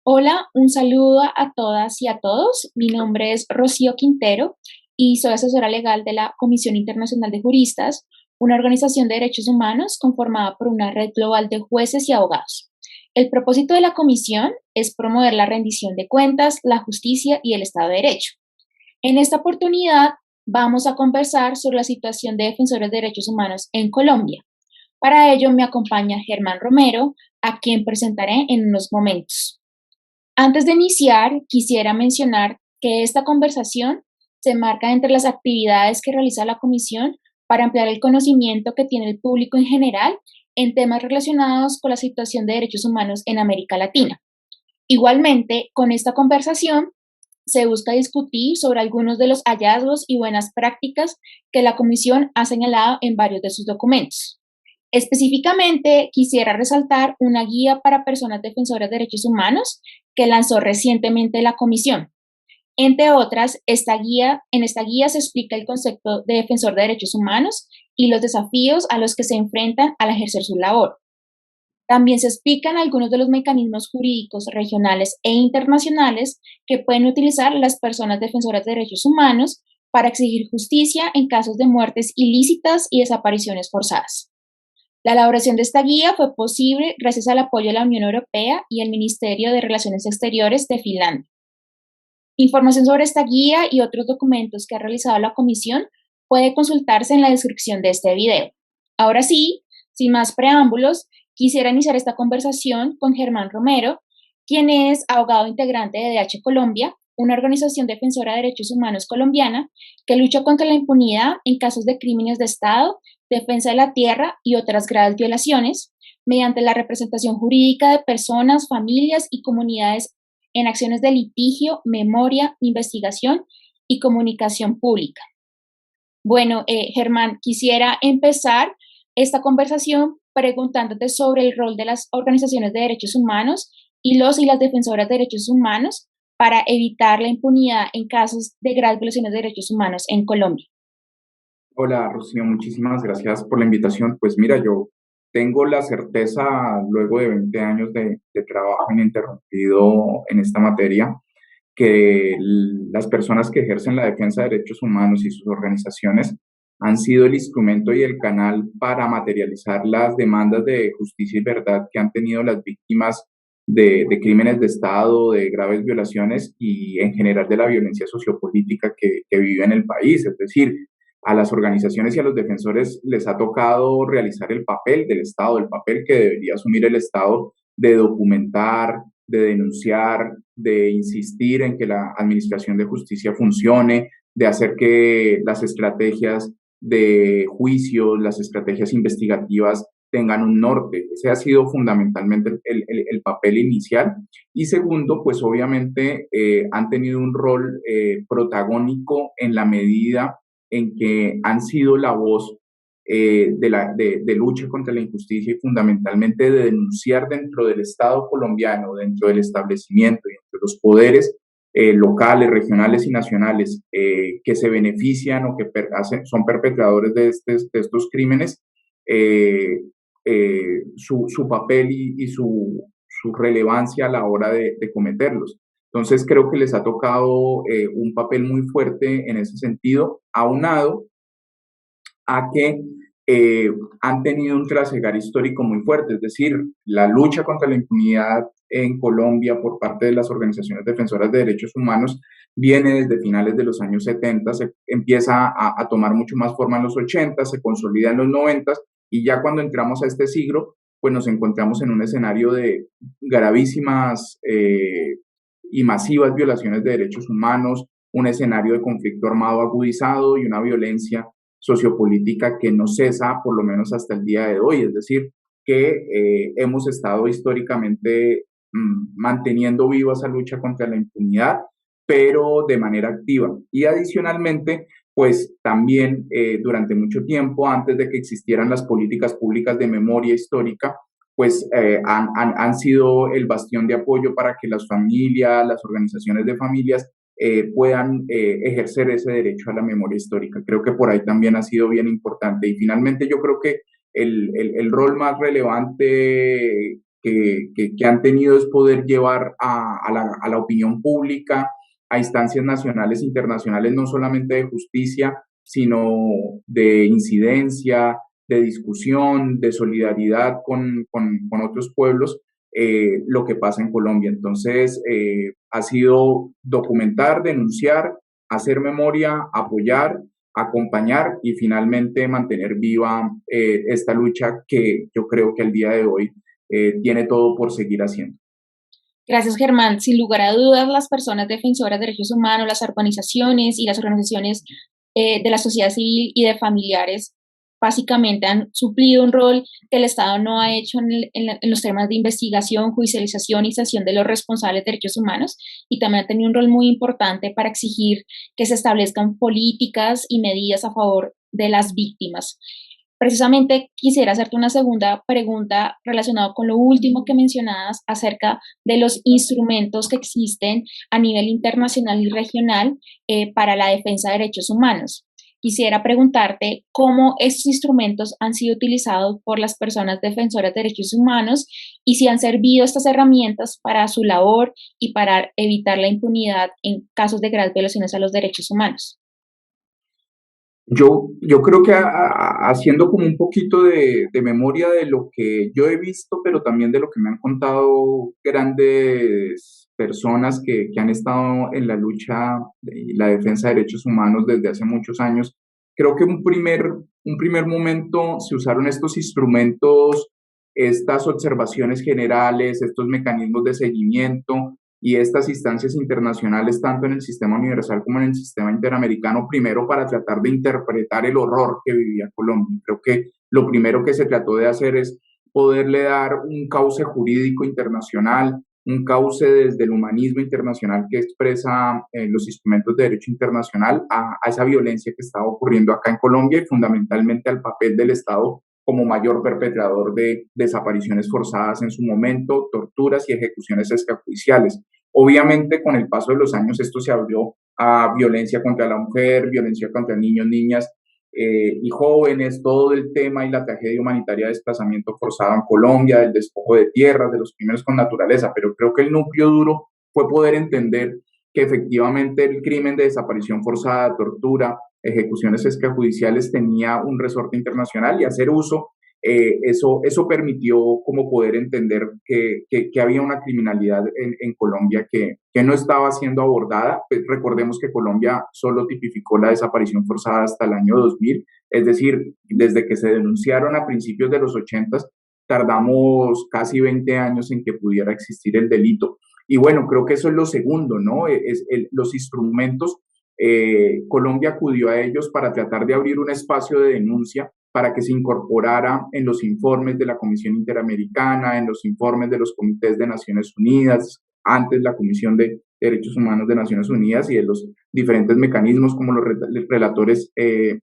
Hola, un saludo a todas y a todos. Mi nombre es Rocío Quintero y soy asesora legal de la Comisión Internacional de Juristas, una organización de derechos humanos conformada por una red global de jueces y abogados. El propósito de la comisión es promover la rendición de cuentas, la justicia y el Estado de Derecho. En esta oportunidad vamos a conversar sobre la situación de defensores de derechos humanos en Colombia. Para ello me acompaña Germán Romero, a quien presentaré en unos momentos. Antes de iniciar, quisiera mencionar que esta conversación se marca entre las actividades que realiza la Comisión para ampliar el conocimiento que tiene el público en general en temas relacionados con la situación de derechos humanos en América Latina. Igualmente, con esta conversación se busca discutir sobre algunos de los hallazgos y buenas prácticas que la Comisión ha señalado en varios de sus documentos. Específicamente, quisiera resaltar una guía para personas defensoras de derechos humanos que lanzó recientemente la Comisión. Entre otras, en esta guía se explica el concepto de defensor de derechos humanos y los desafíos a los que se enfrentan al ejercer su labor. También se explican algunos de los mecanismos jurídicos regionales e internacionales que pueden utilizar las personas defensoras de derechos humanos para exigir justicia en casos de muertes ilícitas y desapariciones forzadas. La elaboración de esta guía fue posible gracias al apoyo de la Unión Europea y el Ministerio de Relaciones Exteriores de Finlandia. Información sobre esta guía y otros documentos que ha realizado la Comisión puede consultarse en la descripción de este video. Ahora sí, sin más preámbulos, quisiera iniciar esta conversación con Germán Romero, quien es abogado integrante de DH Colombia, una organización defensora de derechos humanos colombiana que lucha contra la impunidad en casos de crímenes de Estado, defensa de la tierra y otras graves violaciones, mediante la representación jurídica de personas, familias y comunidades en acciones de litigio, memoria, investigación y comunicación pública. Bueno, Germán, quisiera empezar esta conversación preguntándote sobre el rol de las organizaciones de derechos humanos y los y las defensoras de derechos humanos para evitar la impunidad en casos de graves violaciones de derechos humanos en Colombia. Hola, Rocío, muchísimas gracias por la invitación. Pues mira, yo tengo la certeza, luego de 20 años de trabajo ininterrumpido en esta materia, que las personas que ejercen la defensa de derechos humanos y sus organizaciones han sido el instrumento y el canal para materializar las demandas de justicia y verdad que han tenido las víctimas de crímenes de Estado, de graves violaciones y en general de la violencia sociopolítica que vive en el país. Es decir, a las organizaciones y a los defensores les ha tocado realizar el papel del Estado, el papel que debería asumir el Estado de documentar, de denunciar, de insistir en que la administración de justicia funcione, de hacer que las estrategias de juicio, las estrategias investigativas tengan un norte. Ese ha sido fundamentalmente el papel inicial. Y segundo, pues obviamente han tenido un rol protagónico en la medida en que han sido la voz de lucha contra la injusticia y fundamentalmente de denunciar dentro del Estado colombiano, dentro del establecimiento y entre los poderes locales, regionales y nacionales que se benefician o que son perpetradores de estos crímenes, su papel y su relevancia a la hora de cometerlos. Entonces creo que les ha tocado un papel muy fuerte en ese sentido, aunado a que eh, han tenido un trasegar histórico muy fuerte, es decir, la lucha contra la impunidad en Colombia por parte de las organizaciones defensoras de derechos humanos viene desde finales de los años 70, se empieza a tomar mucho más forma en los 80, se consolida en los 90 y ya cuando entramos a este siglo, pues nos encontramos en un escenario de gravísimas y masivas violaciones de derechos humanos, un escenario de conflicto armado agudizado y una violencia sociopolítica que no cesa, por lo menos hasta el día de hoy. Es decir, que hemos estado históricamente manteniendo viva esa lucha contra la impunidad, pero de manera activa. Y adicionalmente, pues también durante mucho tiempo, antes de que existieran las políticas públicas de memoria histórica, pues han sido el bastión de apoyo para que las familias, las organizaciones de familias puedan ejercer ese derecho a la memoria histórica. Creo que por ahí también ha sido bien importante. Y finalmente yo creo que el rol más relevante que han tenido es poder llevar a la opinión pública, a instancias nacionales e internacionales, no solamente de justicia, sino de incidencia, de discusión, de solidaridad con otros pueblos, lo que pasa en Colombia. Entonces, ha sido documentar, denunciar, hacer memoria, apoyar, acompañar y finalmente mantener viva esta lucha que yo creo que al día de hoy tiene todo por seguir haciendo. Gracias, Germán. Sin lugar a dudas, las personas defensoras de derechos humanos, las organizaciones y las organizaciones de la sociedad civil y de familiares básicamente han suplido un rol que el Estado no ha hecho en los temas de investigación, judicialización y sanción de los responsables de derechos humanos, y también ha tenido un rol muy importante para exigir que se establezcan políticas y medidas a favor de las víctimas. Precisamente quisiera hacerte una segunda pregunta relacionada con lo último que mencionabas acerca de los instrumentos que existen a nivel internacional y regional para la defensa de derechos humanos. Quisiera preguntarte cómo estos instrumentos han sido utilizados por las personas defensoras de derechos humanos y si han servido estas herramientas para su labor y para evitar la impunidad en casos de graves violaciones a los derechos humanos. Yo creo que haciendo como un poquito de memoria de lo que yo he visto, pero también de lo que me han contado grandes personas que han estado en la lucha y la defensa de derechos humanos desde hace muchos años, creo que un primer momento se usaron estos instrumentos, estas observaciones generales, estos mecanismos de seguimiento y estas instancias internacionales, tanto en el sistema universal como en el sistema interamericano, primero para tratar de interpretar el horror que vivía Colombia. Creo que lo primero que se trató de hacer es poderle dar un cauce jurídico internacional, un cauce desde el humanismo internacional que expresa los instrumentos de derecho internacional a esa violencia que estaba ocurriendo acá en Colombia y fundamentalmente al papel del Estado como mayor perpetrador de desapariciones forzadas en su momento, torturas y ejecuciones extrajudiciales. Obviamente, con el paso de los años, esto se abrió a violencia contra la mujer, violencia contra niños, niñas y jóvenes, todo el tema y la tragedia humanitaria de desplazamiento forzado en Colombia, del despojo de tierras, de los crímenes con naturaleza, pero creo que el núcleo duro fue poder entender que efectivamente el crimen de desaparición forzada, tortura, ejecuciones extrajudiciales tenía un resorte internacional y hacer uso, eso permitió como poder entender que había una criminalidad en Colombia que no estaba siendo abordada. Pues recordemos que Colombia solo tipificó la desaparición forzada hasta el año 2000, es decir, desde que se denunciaron a principios de los 80, tardamos casi 20 años en que pudiera existir el delito. Y bueno, creo que eso es lo segundo, ¿no? Los instrumentos Colombia acudió a ellos para tratar de abrir un espacio de denuncia para que se incorporara en los informes de la Comisión Interamericana, en los informes de los comités de Naciones Unidas, antes la Comisión de Derechos Humanos de Naciones Unidas y de los diferentes mecanismos como los relatores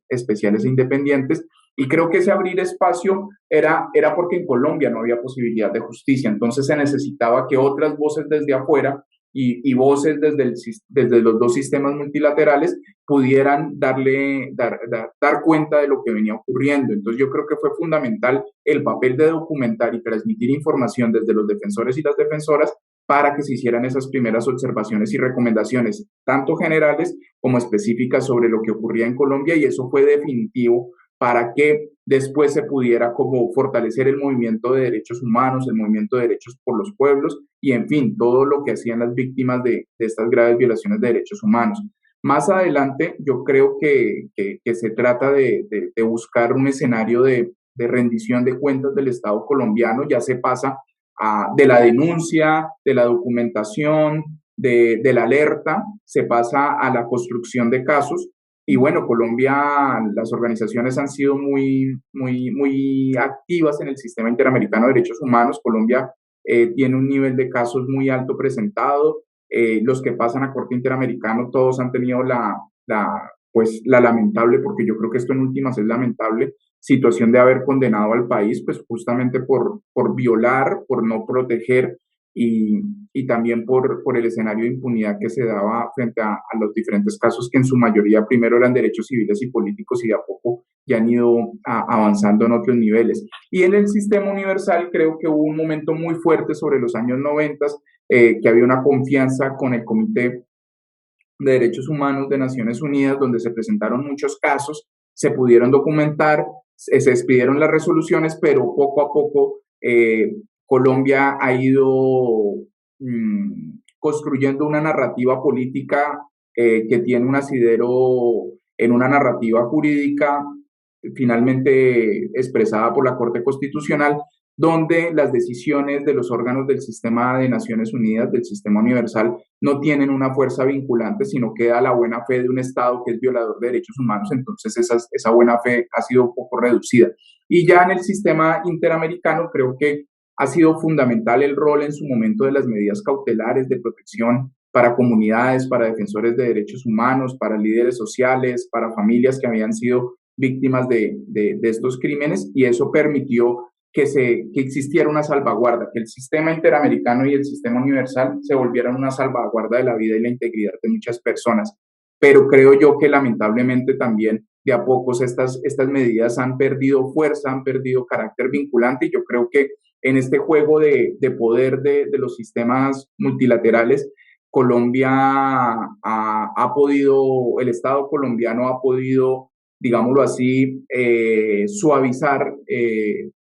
especiales e independientes. Y creo que ese abrir espacio era porque en Colombia no había posibilidad de justicia, entonces se necesitaba que otras voces desde afuera y voces desde los dos sistemas multilaterales pudieran dar cuenta de lo que venía ocurriendo. Entonces yo creo que fue fundamental el papel de documentar y transmitir información desde los defensores y las defensoras para que se hicieran esas primeras observaciones y recomendaciones, tanto generales como específicas sobre lo que ocurría en Colombia, y eso fue definitivo para que después se pudiera como fortalecer el movimiento de derechos humanos, el movimiento de derechos por los pueblos y, en fin, todo lo que hacían las víctimas de estas graves violaciones de derechos humanos. Más adelante, yo creo que se trata de buscar un escenario de rendición de cuentas del Estado colombiano, ya se pasa de la denuncia, de la documentación, de la alerta, se pasa a la construcción de casos. Y bueno, Colombia, las organizaciones han sido muy activas en el sistema interamericano de derechos humanos. Colombia tiene un nivel de casos muy alto presentado. Los que pasan a Corte Interamericano, todos han tenido pues, la lamentable, porque yo creo que esto en últimas es lamentable, situación de haber condenado al país, pues justamente por violar, por no proteger y también por el escenario de impunidad que se daba frente a los diferentes casos que en su mayoría primero eran derechos civiles y políticos y de a poco y han ido avanzando en otros niveles. Y en el sistema universal creo que hubo un momento muy fuerte sobre los años 90, que había una confianza con el Comité de Derechos Humanos de Naciones Unidas, donde se presentaron muchos casos, se pudieron documentar, se expidieron las resoluciones, pero poco a poco Colombia ha ido construyendo una narrativa política que tiene un asidero en una narrativa jurídica finalmente expresada por la Corte Constitucional, donde las decisiones de los órganos del sistema de Naciones Unidas, del sistema universal, no tienen una fuerza vinculante, sino queda la buena fe de un Estado que es violador de derechos humanos, entonces esa buena fe ha sido un poco reducida. Y ya en el sistema interamericano creo que ha sido fundamental el rol en su momento de las medidas cautelares de protección para comunidades, para defensores de derechos humanos, para líderes sociales, para familias que habían sido víctimas de estos crímenes, y eso permitió que existiera una salvaguarda, que el sistema interamericano y el sistema universal se volvieran una salvaguarda de la vida y la integridad de muchas personas. Pero creo yo que lamentablemente también de a pocos estas medidas han perdido fuerza, han perdido carácter vinculante, y yo creo que en este juego de poder de los sistemas multilaterales, Colombia ha podido, el Estado colombiano ha podido, digámoslo así, suavizar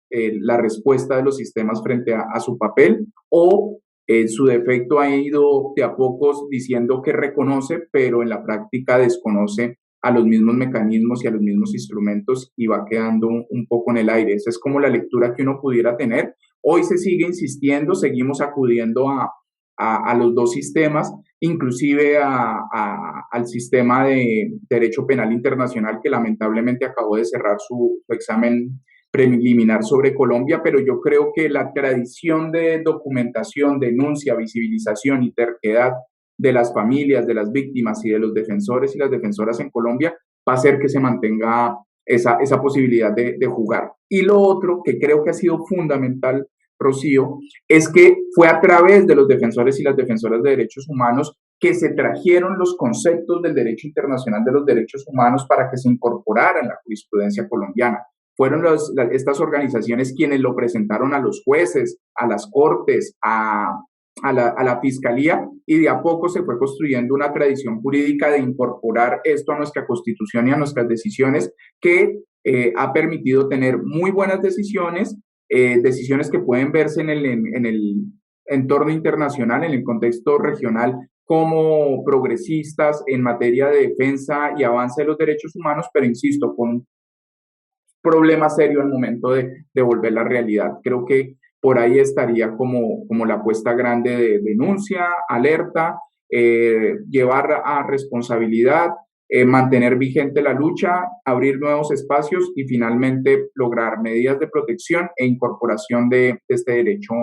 la respuesta de los sistemas frente a su papel, o en su defecto ha ido de a pocos diciendo que reconoce, pero en la práctica desconoce a los mismos mecanismos y a los mismos instrumentos, y va quedando un poco en el aire. Esa es como la lectura que uno pudiera tener. Hoy se sigue insistiendo, seguimos acudiendo a los dos sistemas, inclusive al sistema de derecho penal internacional, que lamentablemente acabó de cerrar su examen preliminar sobre Colombia, pero yo creo que la tradición de documentación, denuncia, visibilización y terquedad de las familias, de las víctimas y de los defensores y las defensoras en Colombia va a hacer que se mantenga esa posibilidad de jugar. Y lo otro que creo que ha sido fundamental, Rocío, es que fue a través de los defensores y las defensoras de derechos humanos que se trajeron los conceptos del derecho internacional de los derechos humanos para que se incorporaran en la jurisprudencia colombiana. Fueron estas organizaciones quienes lo presentaron a los jueces, a las cortes, a la fiscalía, y de a poco se fue construyendo una tradición jurídica de incorporar esto a nuestra constitución y a nuestras decisiones, que ha permitido tener muy buenas decisiones, decisiones que pueden verse en el entorno internacional, en el contexto regional, como progresistas en materia de defensa y avance de los derechos humanos, pero insisto, con un problema serio al momento de volver la realidad. Creo que por ahí estaría como la apuesta grande de denuncia, alerta, llevar a responsabilidad, mantener vigente la lucha, abrir nuevos espacios y finalmente lograr medidas de protección e incorporación de este derecho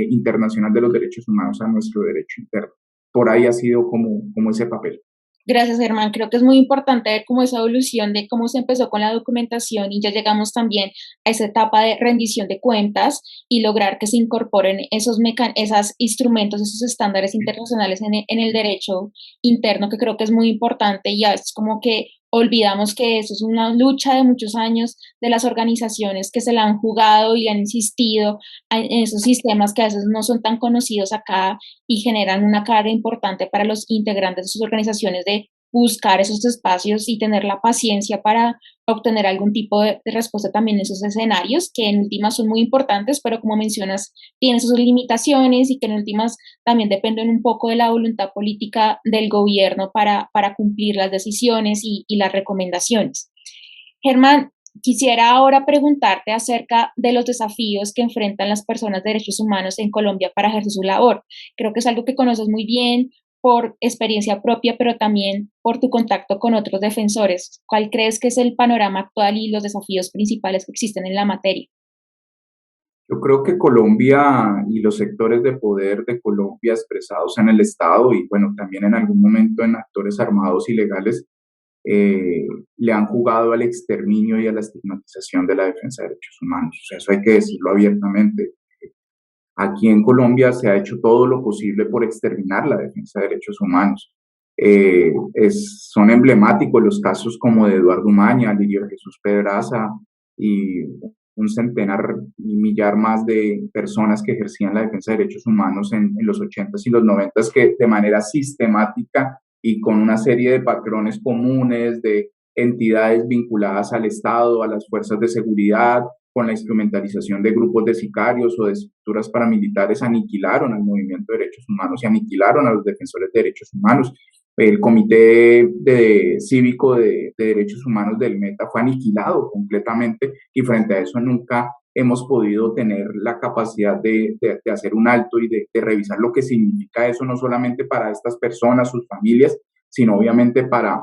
internacional de los derechos humanos a nuestro derecho interno. Por ahí ha sido como ese papel. Gracias, Germán. Creo que es muy importante ver cómo esa evolución de cómo se empezó con la documentación y ya llegamos también a esa etapa de rendición de cuentas y lograr que se incorporen esos instrumentos, esos estándares internacionales en el derecho interno, que creo que es muy importante, y ya es como que olvidamos que eso es una lucha de muchos años de las organizaciones que se la han jugado y han insistido en esos sistemas que a veces no son tan conocidos acá y generan una carga importante para los integrantes de sus organizaciones de buscar esos espacios y tener la paciencia para obtener algún tipo de respuesta también en esos escenarios, que en últimas son muy importantes, pero como mencionas, tienen sus limitaciones y que en últimas también dependen un poco de la voluntad política del gobierno para cumplir las decisiones y las recomendaciones. Germán, quisiera ahora preguntarte acerca de los desafíos que enfrentan las personas de derechos humanos en Colombia para ejercer su labor. Creo que es algo que conoces muy bien por experiencia propia, pero también por tu contacto con otros defensores. ¿Cuál crees que es el panorama actual y los desafíos principales que existen en la materia? Yo creo que Colombia y los sectores de poder de Colombia expresados en el Estado y bueno, también en algún momento en actores armados y legales, le han jugado al exterminio y a la estigmatización de la defensa de derechos humanos. O sea, eso hay que decirlo abiertamente. Aquí en Colombia se ha hecho todo lo posible por exterminar la defensa de derechos humanos. son emblemáticos los casos como de Eduardo Umaña, Lirio Jesús Pedraza y un centenar y millar más de personas que ejercían la defensa de derechos humanos en los 80s y los 90s, que de manera sistemática y con una serie de patrones comunes de entidades vinculadas al Estado, a las fuerzas de seguridad, con la instrumentalización de grupos de sicarios o de estructuras paramilitares, aniquilaron al movimiento de derechos humanos y aniquilaron a los defensores de derechos humanos. El Comité Cívico de Derechos Humanos del Meta fue aniquilado completamente y frente a eso nunca hemos podido tener la capacidad de hacer un alto y de revisar lo que significa eso, no solamente para estas personas, sus familias, sino obviamente para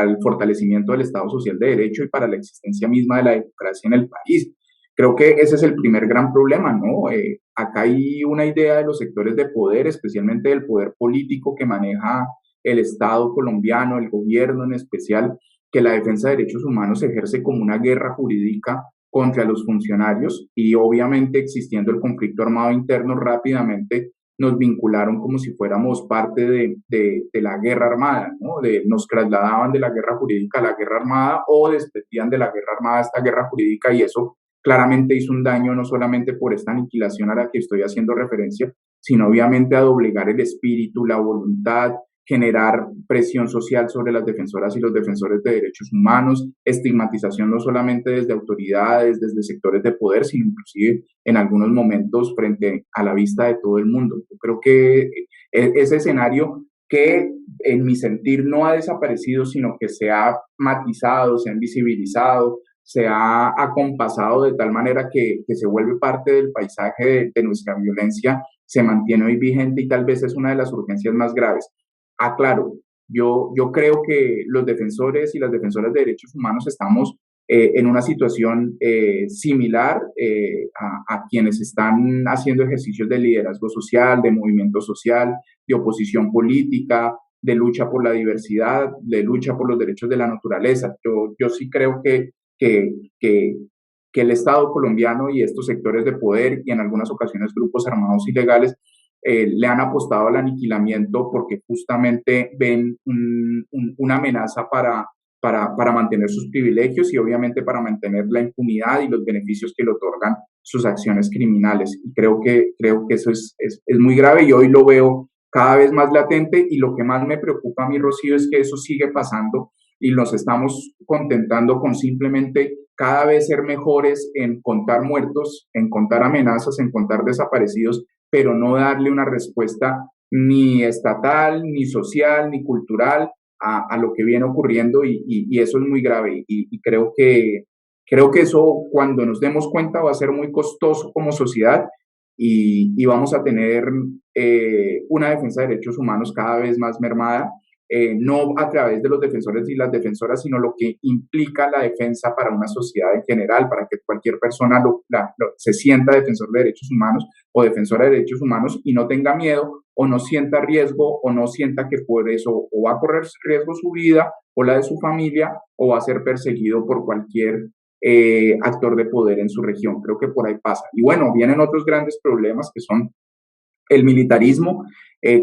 el fortalecimiento del Estado Social de Derecho y para la existencia misma de la democracia en el país. Creo que ese es el primer gran problema, ¿no? Acá hay una idea de los sectores de poder, especialmente del poder político que maneja el Estado colombiano, el gobierno en especial, que la defensa de derechos humanos se ejerce como una guerra jurídica contra los funcionarios y obviamente existiendo el conflicto armado interno rápidamente nos vincularon como si fuéramos parte de la guerra armada, ¿no? Nos trasladaban de la guerra jurídica a la guerra armada o despedían de la guerra armada a esta guerra jurídica y eso claramente hizo un daño no solamente por esta aniquilación a la que estoy haciendo referencia, sino obviamente a doblegar el espíritu, la voluntad, generar presión social sobre las defensoras y los defensores de derechos humanos, estigmatización no solamente desde autoridades, desde sectores de poder, sino inclusive en algunos momentos frente a la vista de todo el mundo. Yo creo que ese escenario que en mi sentir no ha desaparecido, sino que se ha matizado, se ha invisibilizado, se ha acompasado de tal manera que se vuelve parte del paisaje de nuestra violencia, se mantiene hoy vigente y tal vez es una de las urgencias más graves. Aclaro, yo creo que los defensores y las defensoras de derechos humanos estamos en una situación similar a quienes están haciendo ejercicios de liderazgo social, de movimiento social, de oposición política, de lucha por la diversidad, de lucha por los derechos de la naturaleza. Yo sí creo que, que, que el Estado colombiano y estos sectores de poder y en algunas ocasiones grupos armados ilegales le han apostado al aniquilamiento porque justamente ven una amenaza para mantener sus privilegios y obviamente para mantener la impunidad y los beneficios que le otorgan sus acciones criminales. Y creo que eso es muy grave y hoy lo veo cada vez más latente y lo que más me preocupa a mí, Rocío, es que eso sigue pasando y nos estamos contentando con simplemente cada vez ser mejores en contar muertos, en contar amenazas, en contar desaparecidos, pero no darle una respuesta ni estatal, ni social, ni cultural a lo que viene ocurriendo y eso es muy grave y creo que eso cuando nos demos cuenta va a ser muy costoso como sociedad y vamos a tener una defensa de derechos humanos cada vez más mermada, no a través de los defensores y las defensoras, sino lo que implica la defensa para una sociedad en general, para que cualquier persona se sienta defensor de derechos humanos o defensora de derechos humanos y no tenga miedo o no sienta riesgo o no sienta que por eso o va a correr riesgo su vida o la de su familia o va a ser perseguido por cualquier actor de poder en su región. Creo que por ahí pasa. Y bueno, vienen otros grandes problemas que son el militarismo.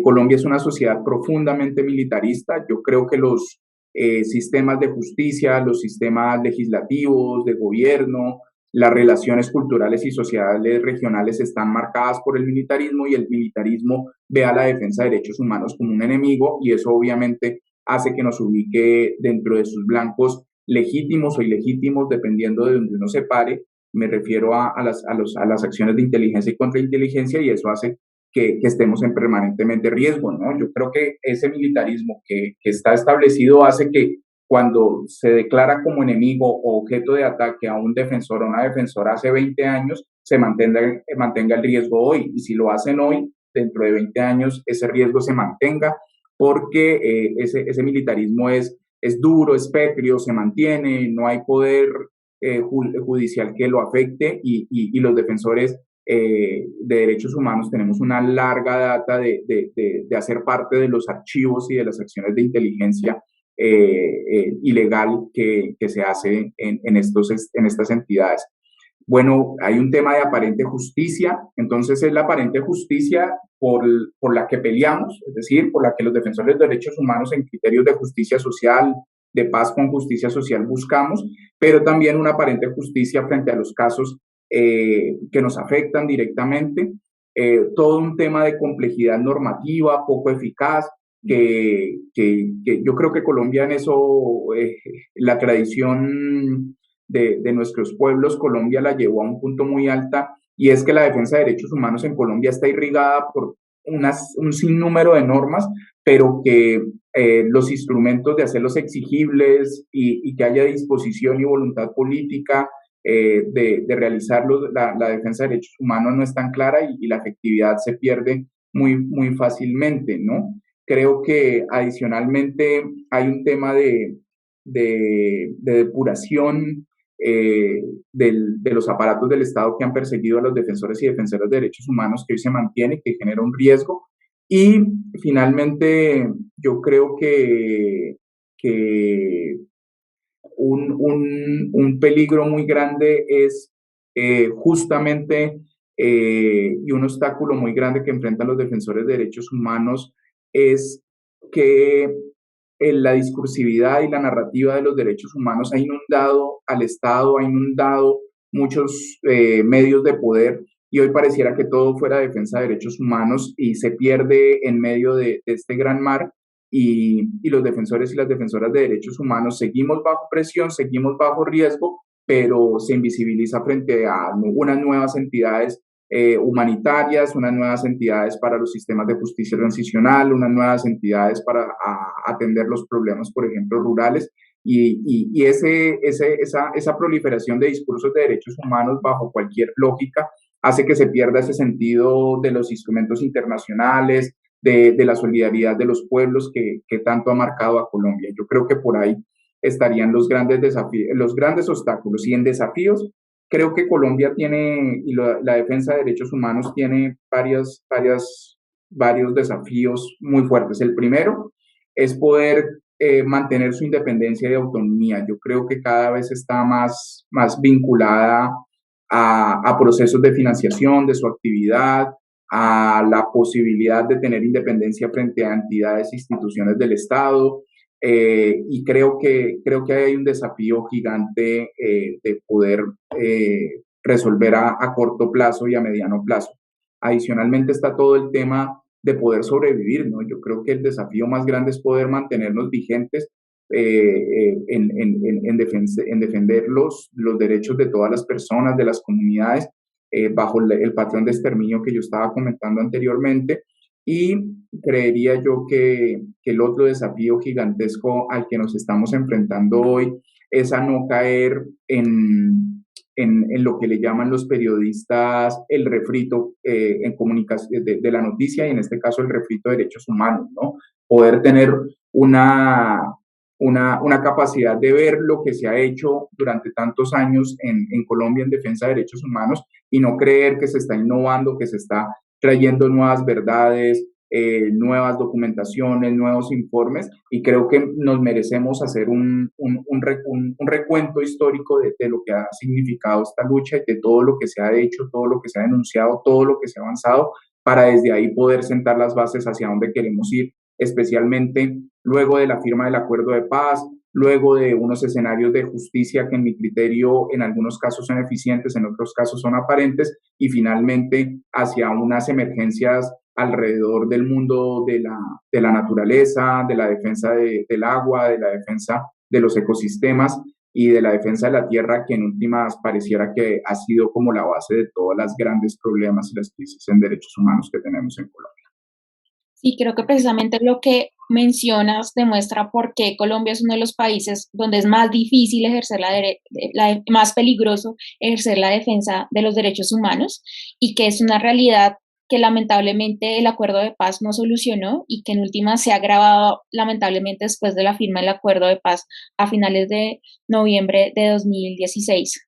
Colombia es una sociedad profundamente militarista. Yo creo que los sistemas de justicia, los sistemas legislativos, de gobierno, las relaciones culturales y sociales regionales están marcadas por el militarismo y el militarismo ve a la defensa de derechos humanos como un enemigo y eso obviamente hace que nos ubique dentro de sus blancos legítimos o ilegítimos, dependiendo de donde uno se pare. Me refiero a las acciones de inteligencia y contrainteligencia y eso hace que estemos en permanentemente riesgo, ¿no? Yo creo que ese militarismo que está establecido hace que cuando se declara como enemigo o objeto de ataque a un defensor o una defensora hace 20 años, se mantenga el riesgo hoy. Y si lo hacen hoy, dentro de 20 años, ese riesgo se mantenga porque ese militarismo es duro, es pétreo, se mantiene, no hay poder judicial que lo afecte y los defensores de derechos humanos tenemos una larga data de hacer parte de los archivos y de las acciones de inteligencia ilegal que se hace en estas entidades. Bueno, hay un tema de aparente justicia, entonces es la aparente justicia por la que peleamos, es decir, por la que los defensores de derechos humanos en criterios de justicia social, de paz con justicia social buscamos, pero también una aparente justicia frente a los casos que nos afectan directamente. Todo un tema de complejidad normativa, poco eficaz, que yo creo que Colombia en eso, la tradición de nuestros pueblos, Colombia la llevó a un punto muy alta, y es que la defensa de derechos humanos en Colombia está irrigada por un sinnúmero de normas, pero que los instrumentos de hacerlos exigibles y que haya disposición y voluntad política de realizarlo, la defensa de derechos humanos no es tan clara y la efectividad se pierde muy fácilmente, ¿no? Creo que adicionalmente hay un tema de depuración de los aparatos del Estado que han perseguido a los defensores y defensoras de derechos humanos que hoy se mantiene, que genera un riesgo. Y finalmente, yo creo que un peligro muy grande es justamente y un obstáculo muy grande que enfrentan los defensores de derechos humanos es que la discursividad y la narrativa de los derechos humanos ha inundado al Estado, ha inundado muchos medios de poder, y hoy pareciera que todo fuera defensa de derechos humanos y se pierde en medio de este gran mar, y los defensores y las defensoras de derechos humanos seguimos bajo presión, seguimos bajo riesgo, pero se invisibiliza frente a unas nuevas entidades humanitarias, unas nuevas entidades para los sistemas de justicia transicional, unas nuevas entidades para atender los problemas, por ejemplo, rurales, y esa proliferación de discursos de derechos humanos bajo cualquier lógica hace que se pierda ese sentido de los instrumentos internacionales, de la solidaridad de los pueblos que tanto ha marcado a Colombia. Yo creo que por ahí estarían los grandes desafíos, los grandes obstáculos. Y en desafíos, creo que Colombia tiene, y la defensa de derechos humanos tiene varios desafíos muy fuertes. El primero es poder mantener su independencia y autonomía. Yo creo que cada vez está más vinculada a procesos de financiación de su actividad, a la posibilidad de tener independencia frente a entidades e instituciones del Estado. Y creo que hay un desafío gigante de poder resolver a corto plazo y a mediano plazo. Adicionalmente está todo el tema de poder sobrevivir, ¿no? Yo creo que el desafío más grande es poder mantenernos vigentes en defender los derechos de todas las personas, de las comunidades, bajo el patrón de exterminio que yo estaba comentando anteriormente. Y creería yo que el otro desafío gigantesco al que nos estamos enfrentando hoy es a no caer en lo que le llaman los periodistas el refrito en comunicación de la noticia, y en este caso el refrito de derechos humanos, ¿no? Poder tener una capacidad de ver lo que se ha hecho durante tantos años en Colombia en defensa de derechos humanos, y no creer que se está innovando, que se está trayendo nuevas verdades, nuevas documentaciones, nuevos informes, y creo que nos merecemos hacer un recuento histórico de lo que ha significado esta lucha y de todo lo que se ha hecho, todo lo que se ha denunciado, todo lo que se ha avanzado, para desde ahí poder sentar las bases hacia dónde queremos ir, especialmente luego de la firma del acuerdo de paz, luego de unos escenarios de justicia que en mi criterio en algunos casos son eficientes, en otros casos son aparentes, y finalmente hacia unas emergencias alrededor del mundo de la naturaleza, de la defensa del agua, de la defensa de los ecosistemas y de la defensa de la tierra, que en últimas pareciera que ha sido como la base de todos los grandes problemas y las crisis en derechos humanos que tenemos en Colombia. Sí, creo que precisamente lo que mencionas demuestra por qué Colombia es uno de los países donde es más difícil ejercer más peligroso ejercer la defensa de los derechos humanos, y que es una realidad que lamentablemente el acuerdo de paz no solucionó, y que en última se ha agravado lamentablemente después de la firma del acuerdo de paz a finales de noviembre de 2016.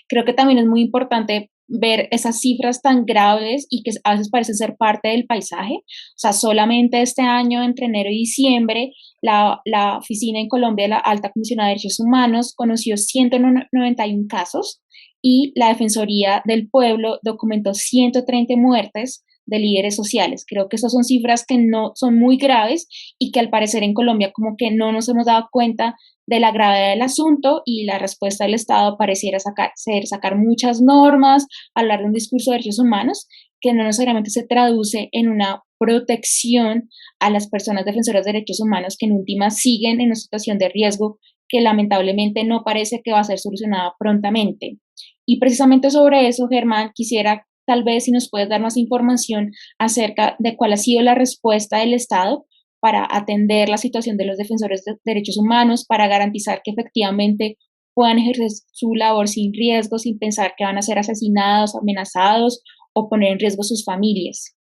Creo que también es muy importante ver esas cifras tan graves y que a veces parecen ser parte del paisaje. O sea, solamente este año, entre enero y diciembre, la oficina en Colombia de la Alta Comisionada de Derechos Humanos conoció 191 casos, y la Defensoría del Pueblo documentó 130 muertes de líderes sociales. Creo que esas son cifras que no son muy graves y que al parecer en Colombia como que no nos hemos dado cuenta de la gravedad del asunto, y la respuesta del Estado pareciera sacar muchas normas, hablar de un discurso de derechos humanos que no necesariamente se traduce en una protección a las personas defensoras de derechos humanos que en última siguen en una situación de riesgo que lamentablemente no parece que va a ser solucionada prontamente. Y precisamente sobre eso, Germán, quisiera tal vez si nos puedes dar más información acerca de cuál ha sido la respuesta del Estado para atender la situación de los defensores de derechos humanos, para garantizar que efectivamente puedan ejercer su labor sin riesgo, sin pensar que van a ser asesinados, amenazados o poner en riesgo sus familias.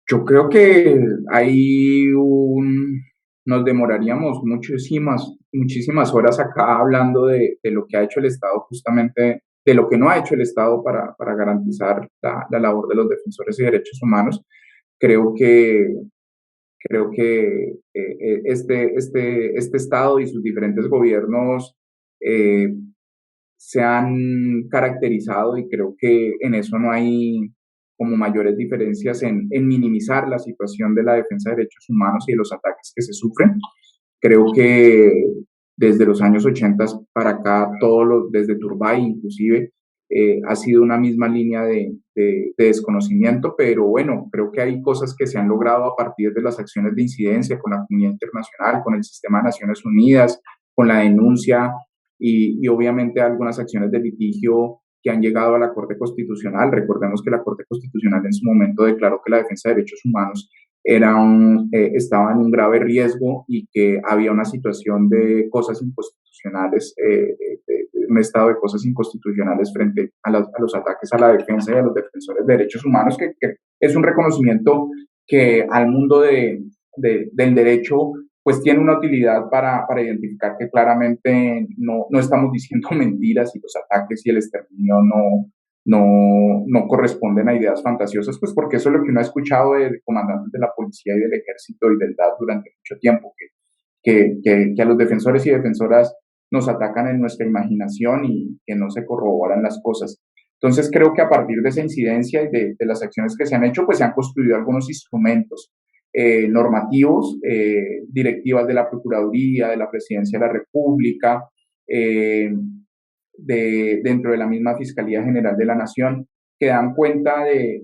Yo creo que nos demoraríamos muchísimas horas acá hablando de lo que ha hecho el Estado, justamente de lo que no ha hecho el Estado para garantizar la labor de los defensores de derechos humanos. Creo que, creo que este Estado y sus diferentes gobiernos eh, se han caracterizado, y creo que en eso no hay como mayores diferencias en minimizar la situación de la defensa de derechos humanos y de los ataques que se sufren. Creo que desde los años 80 para acá, desde Turbay inclusive, ha sido una misma línea de desconocimiento, pero bueno, creo que hay cosas que se han logrado a partir de las acciones de incidencia con la comunidad internacional, con el sistema de Naciones Unidas, con la denuncia y obviamente algunas acciones de litigio que han llegado a la Corte Constitucional. Recordemos que la Corte Constitucional en su momento declaró que la defensa de derechos humanos estaba en un grave riesgo y que había una situación de cosas inconstitucionales, un estado de cosas inconstitucionales frente a los ataques a la defensa y a los defensores de derechos humanos, que es un reconocimiento que al mundo del derecho pues tiene una utilidad para identificar que claramente no estamos diciendo mentiras, y los ataques y el exterminio no corresponden a ideas fantasiosas, pues porque eso es lo que uno ha escuchado de comandantes de la policía y del ejército y del DAS durante mucho tiempo, que a los defensores y defensoras nos atacan en nuestra imaginación y que no se corroboran las cosas. Entonces creo que a partir de esa incidencia y de las acciones que se han hecho, pues se han construido algunos instrumentos normativos, directivas de la Procuraduría, de la Presidencia de la República, dentro de la misma Fiscalía General de la Nación, que dan cuenta de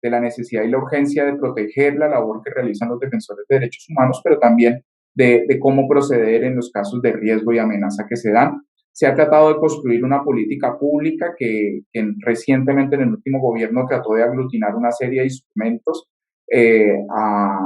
la necesidad y la urgencia de proteger la labor que realizan los defensores de derechos humanos, pero también de cómo proceder en los casos de riesgo y amenaza que se dan. Se ha tratado de construir una política pública que recientemente en el último gobierno trató de aglutinar una serie de instrumentos eh, a,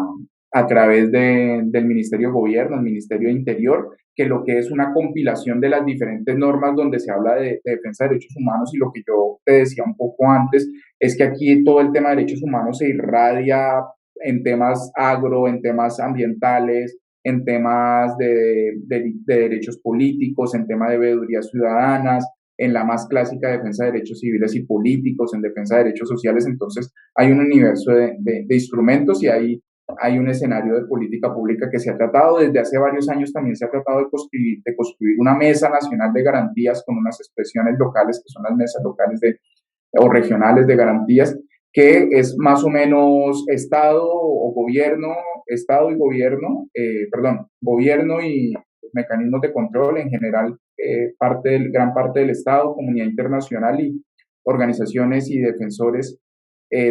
a través del Ministerio de Gobierno, el Ministerio de Interior, que lo que es una compilación de las diferentes normas donde se habla de defensa de derechos humanos. Y lo que yo te decía un poco antes es que aquí todo el tema de derechos humanos se irradia en temas agro, en temas ambientales, en temas de derechos políticos, en temas de veedurías ciudadanas, en la más clásica defensa de derechos civiles y políticos, en defensa de derechos sociales. Entonces hay un universo de instrumentos, y hay un escenario de política pública que se ha tratado desde hace varios años. También se ha tratado de construir una mesa nacional de garantías con unas expresiones locales, que son las mesas locales o regionales de garantías, que es más o menos Estado y gobierno, gobierno y mecanismos de control en general, gran parte del Estado, comunidad internacional y organizaciones y defensores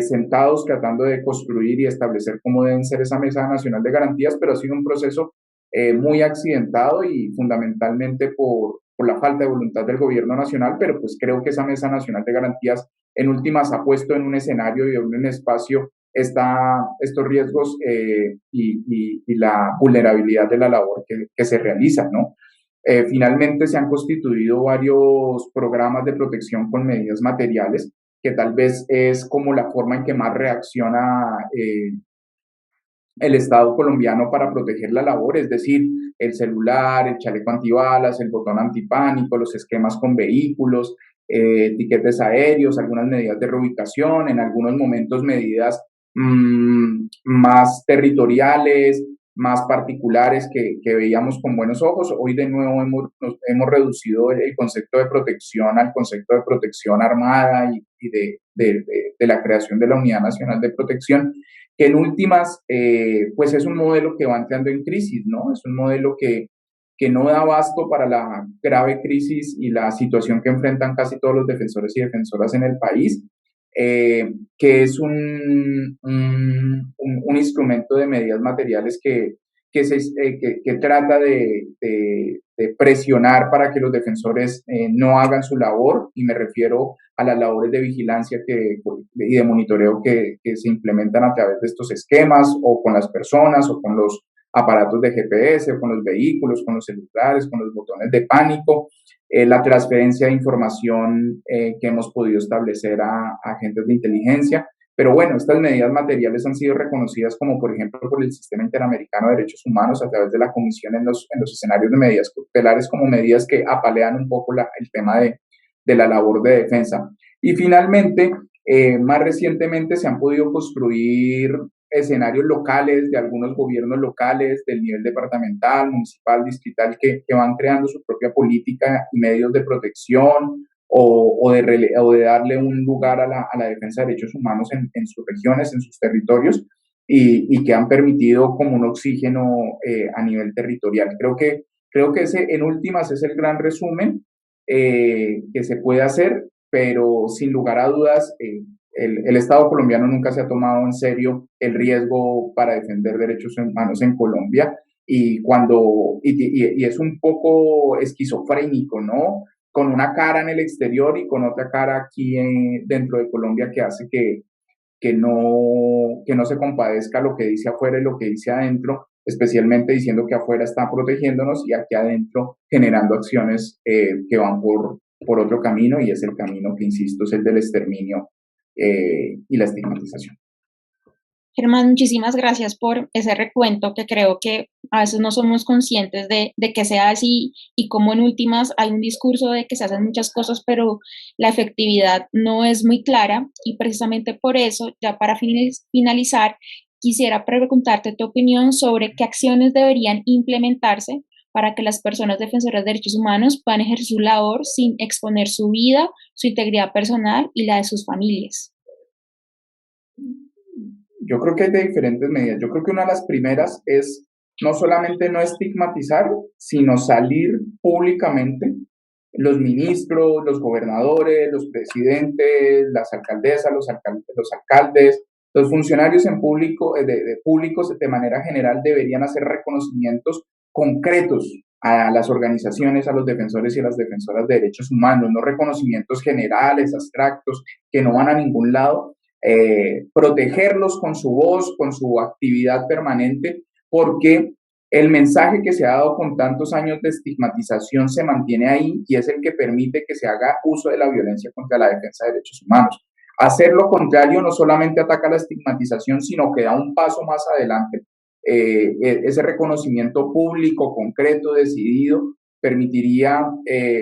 sentados tratando de construir y establecer cómo deben ser esa Mesa Nacional de Garantías, pero ha sido un proceso muy accidentado y fundamentalmente por la falta de voluntad del gobierno nacional, pero pues creo que esa Mesa Nacional de Garantías en últimas ha puesto en un escenario y en un espacio estos riesgos y la vulnerabilidad de la labor que se realiza, ¿no? Finalmente se han constituido varios programas de protección con medidas materiales, que tal vez es como la forma en que más reacciona el Estado colombiano para proteger la labor, es decir, el celular, el chaleco antibalas, el botón antipánico, los esquemas con vehículos, tiquetes aéreos, algunas medidas de reubicación, en algunos momentos medidas más territoriales, más particulares que veíamos con buenos ojos. Hoy de nuevo hemos reducido el concepto de protección al concepto de protección armada y de la creación de la Unidad Nacional de Protección, que en últimas, pues es un modelo que va entrando en crisis, ¿no? Es un modelo que no da abasto para la grave crisis y la situación que enfrentan casi todos los defensores y defensoras en el país, que es un instrumento de medidas materiales que trata de presionar para que los defensores no hagan su labor, y me refiero a las labores de vigilancia y de monitoreo que se implementan a través de estos esquemas, o con las personas, o con los aparatos de GPS, con los vehículos, con los celulares, con los botones de pánico, la transferencia de información que hemos podido establecer a agentes de inteligencia. Pero bueno, estas medidas materiales han sido reconocidas como, por ejemplo, por el Sistema Interamericano de Derechos Humanos a través de la Comisión en los escenarios de medidas cautelares, como medidas que apalean un poco el tema de la labor de defensa. Y finalmente, más recientemente se han podido construir escenarios locales de algunos gobiernos locales del nivel departamental, municipal, distrital, que van creando su propia política y medios de protección, o de darle un lugar a la defensa de derechos humanos en sus regiones, en sus territorios, y que han permitido como un oxígeno a nivel territorial. Creo que ese, en últimas, es el gran resumen que se puede hacer, pero sin lugar a dudas, el Estado colombiano nunca se ha tomado en serio el riesgo para defender derechos humanos en Colombia, y es un poco esquizofrénico, ¿no? Con una cara en el exterior y con otra cara aquí dentro de Colombia, que hace que no se compadezca lo que dice afuera y lo que dice adentro, especialmente diciendo que afuera está protegiéndonos y aquí adentro generando acciones que van por otro camino, y es el camino que, insisto, es el del exterminio y la estigmatización. Germán, muchísimas gracias por ese recuento, que creo que a veces no somos conscientes de que sea así, y como en últimas hay un discurso de que se hacen muchas cosas, pero la efectividad no es muy clara. Y precisamente por eso, ya para finalizar, quisiera preguntarte tu opinión sobre qué acciones deberían implementarse para que las personas defensoras de derechos humanos puedan ejercer su labor sin exponer su vida, su integridad personal y la de sus familias. Yo creo que hay de diferentes medidas. Yo creo que una de las primeras es no solamente no estigmatizar, sino salir públicamente, los ministros, los gobernadores, los presidentes, las alcaldesas, los alcaldes, los funcionarios en público, públicos de manera general, deberían hacer reconocimientos concretos a las organizaciones, a los defensores y a las defensoras de derechos humanos, no reconocimientos generales, abstractos, que no van a ningún lado. Protegerlos con su voz, con su actividad permanente, porque el mensaje que se ha dado con tantos años de estigmatización se mantiene ahí, y es el que permite que se haga uso de la violencia contra la defensa de derechos humanos. Hacer lo contrario no solamente ataca la estigmatización, sino que da un paso más adelante. Ese reconocimiento público, concreto, decidido, permitiría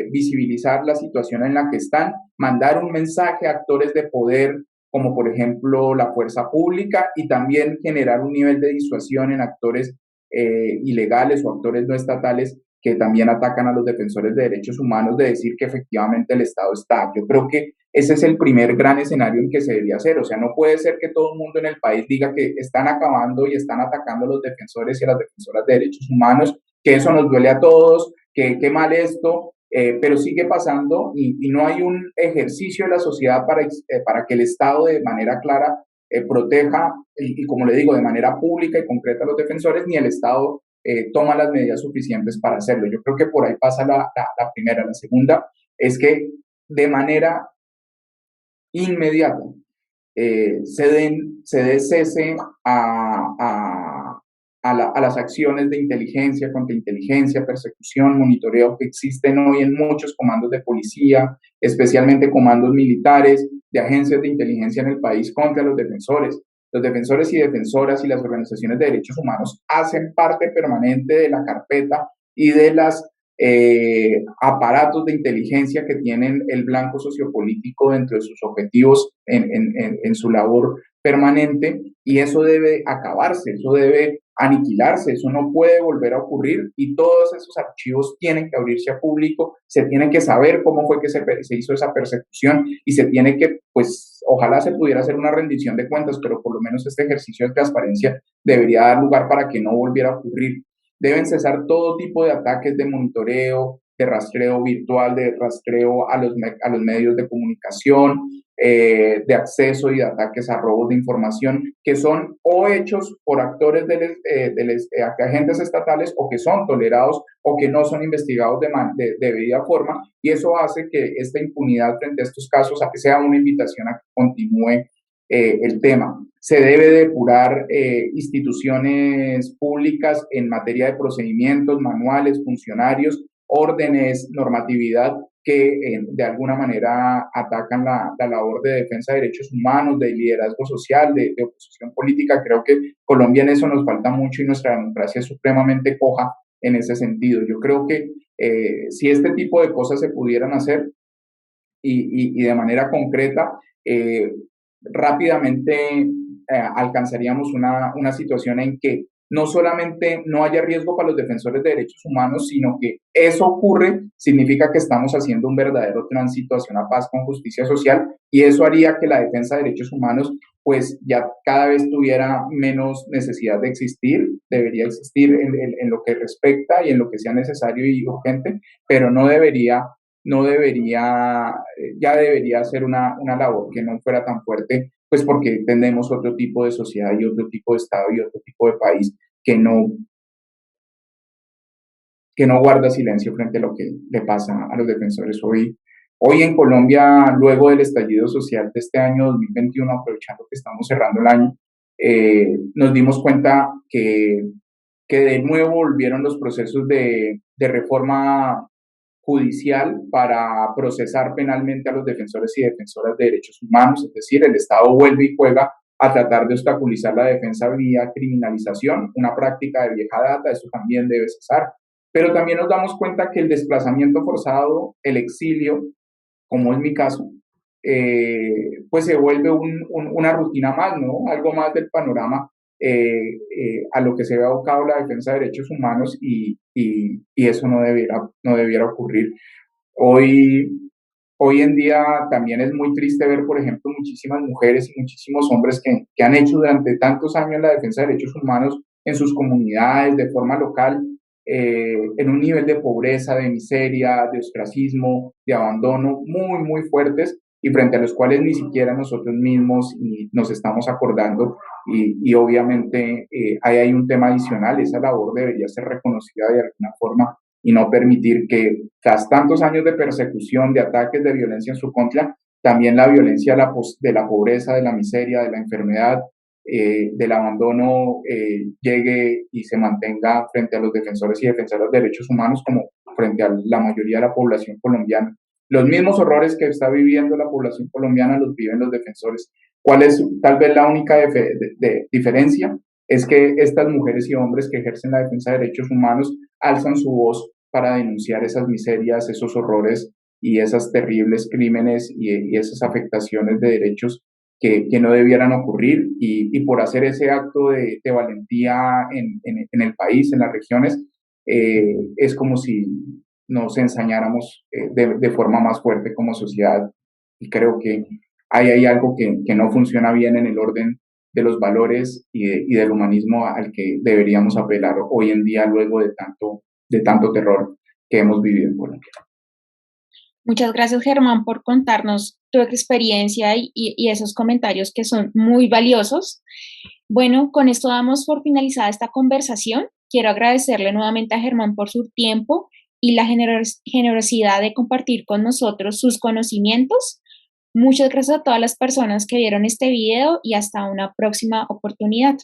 visibilizar la situación en la que están, mandar un mensaje a actores de poder, como por ejemplo la fuerza pública, y también generar un nivel de disuasión en actores ilegales o actores no estatales que también atacan a los defensores de derechos humanos, de decir que efectivamente el Estado está. Yo creo que ese es el primer gran escenario en que se debería hacer. O sea, no puede ser que todo el mundo en el país diga que están acabando y están atacando a los defensores y a las defensoras de derechos humanos, que eso nos duele a todos, que qué mal esto, pero sigue pasando, y no hay un ejercicio de la sociedad para que el Estado de manera clara proteja, y como le digo, de manera pública y concreta a los defensores, ni el Estado toma las medidas suficientes para hacerlo. Yo creo que por ahí pasa la primera. La segunda es que de manera inmediata se dé cese a las acciones de inteligencia, contrainteligencia, persecución, monitoreo que existen hoy en muchos comandos de policía, especialmente comandos militares, de agencias de inteligencia en el país, contra los defensores. Los defensores y defensoras y las organizaciones de derechos humanos hacen parte permanente de la carpeta y de las aparatos de inteligencia que tienen el blanco sociopolítico dentro de sus objetivos en su labor permanente, y eso debe acabarse, eso debe aniquilarse, eso no puede volver a ocurrir y todos esos archivos tienen que abrirse a público, se tiene que saber cómo fue que se hizo esa persecución y se tiene que, pues, ojalá se pudiera hacer una rendición de cuentas, pero por lo menos este ejercicio de transparencia debería dar lugar para que no volviera a ocurrir. Deben cesar todo tipo de ataques de monitoreo, de rastreo virtual, de rastreo a los medios de comunicación, de acceso y de ataques a robos de información que son o hechos por actores de agentes estatales o que son tolerados o que no son investigados de debida forma, y eso hace que esta impunidad frente a estos casos sea una invitación a que continúe el tema. Se debe depurar instituciones públicas en materia de procedimientos, manuales, funcionarios, órdenes, normatividad que de alguna manera atacan la labor de defensa de derechos humanos, de liderazgo social, de oposición política. Creo que Colombia en eso nos falta mucho y nuestra democracia es supremamente coja en ese sentido. Yo creo que si este tipo de cosas se pudieran hacer y de manera concreta, rápidamente alcanzaríamos una situación en que no solamente no haya riesgo para los defensores de derechos humanos, sino que eso ocurre, significa que estamos haciendo un verdadero tránsito hacia una paz con justicia social y eso haría que la defensa de derechos humanos pues ya cada vez tuviera menos necesidad de existir, debería existir en lo que respecta y en lo que sea necesario y urgente, pero ya debería ser una labor que no fuera tan fuerte, pues porque tenemos otro tipo de sociedad y otro tipo de Estado y otro tipo de país que no guarda silencio frente a lo que le pasa a los defensores. Hoy en Colombia, luego del estallido social de este año 2021, aprovechando que estamos cerrando el año, nos dimos cuenta que de nuevo volvieron los procesos de reforma judicial para procesar penalmente a los defensores y defensoras de derechos humanos, es decir, el Estado vuelve y juega a tratar de obstaculizar la defensa vía criminalización, una práctica de vieja data, eso también debe cesar. Pero también nos damos cuenta que el desplazamiento forzado, el exilio, como es mi caso, pues se vuelve una rutina más, ¿no? Algo más del panorama a lo que se ve abocado la defensa de derechos humanos y eso no debiera ocurrir. Hoy, hoy en día también es muy triste ver, por ejemplo, muchísimas mujeres y muchísimos hombres que han hecho durante tantos años la defensa de derechos humanos en sus comunidades, de forma local, en un nivel de pobreza, de miseria, de ostracismo, de abandono muy, muy fuertes y frente a los cuales ni siquiera nosotros mismos nos estamos acordando y obviamente ahí hay un tema adicional, esa labor debería ser reconocida de alguna forma y no permitir que tras tantos años de persecución, de ataques, de violencia en su contra, también la violencia de la pobreza, de la miseria, de la enfermedad, del abandono llegue y se mantenga frente a los defensores y defensoras de derechos humanos como frente a la mayoría de la población colombiana. Los mismos horrores que está viviendo la población colombiana los viven los defensores. ¿Cuál es tal vez la única diferencia? Es que estas mujeres y hombres que ejercen la defensa de derechos humanos alzan su voz para denunciar esas miserias, esos horrores y esas terribles crímenes y esas afectaciones de derechos que no debieran ocurrir y por hacer ese acto de valentía en el país, en las regiones, es como si nos ensañáramos de forma más fuerte como sociedad y creo que ahí hay algo que no funciona bien en el orden de los valores y del humanismo al que deberíamos apelar hoy en día luego de tanto terror que hemos vivido en Colombia. Muchas gracias, Germán, por contarnos tu experiencia y esos comentarios que son muy valiosos. Bueno, con esto damos por finalizada esta conversación. Quiero agradecerle nuevamente a Germán por su tiempo y la generosidad de compartir con nosotros sus conocimientos. Muchas gracias a todas las personas que vieron este video y hasta una próxima oportunidad.